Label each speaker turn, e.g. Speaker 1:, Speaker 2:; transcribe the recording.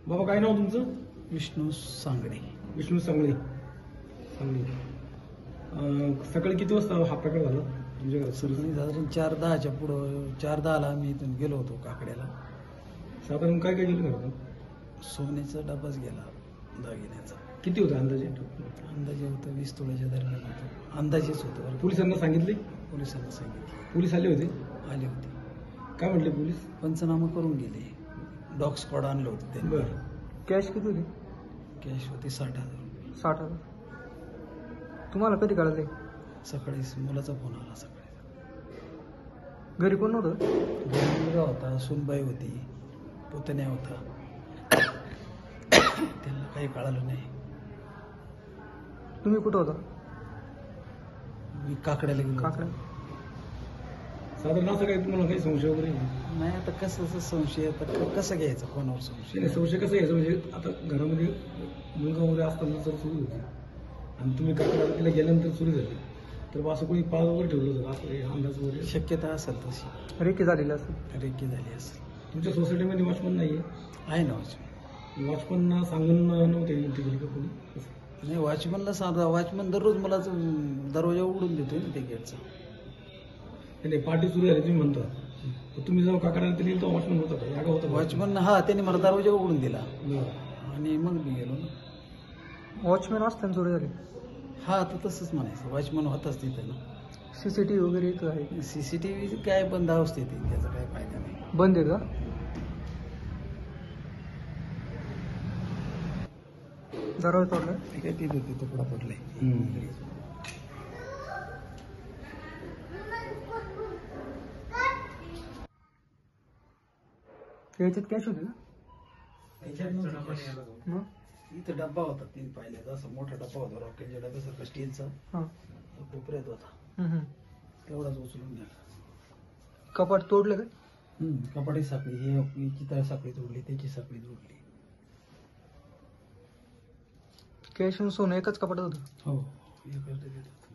Speaker 1: बाबा काय नाव तुमचं?
Speaker 2: विष्णू सांगडे.
Speaker 1: विष्णू सांगळे. सकाळी किती वाजता हा प्रकार झाला तुमच्या घरात?
Speaker 2: सकाळी साधारण 4:10च्या पुढं 4:10ला आम्ही इथून गेलो होतो काकड्याला.
Speaker 1: साधारण काय काय गेलं घरातून?
Speaker 2: सोन्याचा डबाच गेला, दागिन्याचा.
Speaker 1: किती होतं अंदाजे?
Speaker 2: अंदाजे होतं 20 तोळ्याच्या दरम्यान होतं. अंदाजेच होतं.
Speaker 1: पोलिसांना सांगितले?
Speaker 2: पोलिसांना सांगितलं.
Speaker 1: पोलीस आले होते?
Speaker 2: आले होते.
Speaker 1: काय म्हटले पोलीस?
Speaker 2: पंचनामा करून गेले. डॉग स्क्वॉड आणलं होतं त्यांनी.
Speaker 1: बरं.
Speaker 3: कॅश किती होती?
Speaker 2: कॅश होती 60,000.
Speaker 3: 60,000. तुम्हाला कधी कळाले?
Speaker 2: सकाळी मुलाचा फोन आला सकाळी.
Speaker 3: घरी कोण नव्हतं?
Speaker 2: घरी मुलगा होता, सुनबाई होती, पुतण्या होता. त्यांना काही कळालं नाही.
Speaker 3: तुम्ही कुठं होता?
Speaker 2: मी काकड्याला गेलो.
Speaker 3: काकडे.
Speaker 1: साधारण असं काही तुम्हाला काही संशय वगैरे?
Speaker 2: नाही, आता कसं संशय, आता कसं घ्यायचं, कोणावर संशय?
Speaker 1: नाही, संशय कसं घ्यायचं म्हणजे आता घरामध्ये मुलगा वगैरे असताना जर चोरी होती आणि तुम्ही काकड्याला तिला गेल्यानंतर चोरी झाली तर असं कोणी पाळ वगैरे ठेवलं होतं असं काही अंदाज वगैरे?
Speaker 2: शक्यता असेल तशी.
Speaker 3: रेकी झालेली असेल.
Speaker 2: रेकी झाली असेल.
Speaker 1: तुमच्या सोसायटीमध्ये वॉचमन नाही
Speaker 2: आहे ना वॉचमन.
Speaker 1: वॉचमनना सांगून नव्हते एंट्री केली का कोणी?
Speaker 2: नाही, वॉचमनला सांगा. वॉचमन दररोज मला दरवाजा उघडून देतोय ना ते गेटचा.
Speaker 1: नाही, पार्टी सुरू झाली तुम्ही म्हणता, तुम्ही जेव्हा काकड्याला ते तो वॉचमन होता का? या का होता
Speaker 2: वॉचमन? हा, त्यांनी मला दरवाजा उघडून दिला
Speaker 1: बरं.
Speaker 2: आणि मग मी गेलो ना.
Speaker 3: वॉचमॅन असताना चोरी झाली.
Speaker 2: हा, तर तसंच म्हणायचं. वॉचमन होताच तिथं ना.
Speaker 3: CCTV वगैरे इथं आहे?
Speaker 2: CCTV काय बंद अवस्थेत आहे, त्याचा काय फायदा नाही.
Speaker 3: बंद आहे का? दरवाजा तोडला?
Speaker 2: ते काय तिथे तुकडा पडलाय.
Speaker 3: याच्यात कॅश होती ना? मग
Speaker 2: इथं डब्बा होता, तीन पाहिल्याचा असा मोठा डब्बा होता, रॉकेटच्या डब्यासारखा स्टीलचा.
Speaker 3: हां.
Speaker 2: तो कोपऱ्यात होता. तेवढाच उचलून घ्या.
Speaker 3: कपाट तोडलं का?
Speaker 2: कपाटी साखळी, ही याची तर साखळी तोडली, त्याची साखळी तोडली.
Speaker 3: कॅश आणि सोनं एकाच कपाटात होतं?
Speaker 2: हो, एकाच डब्यात होतं.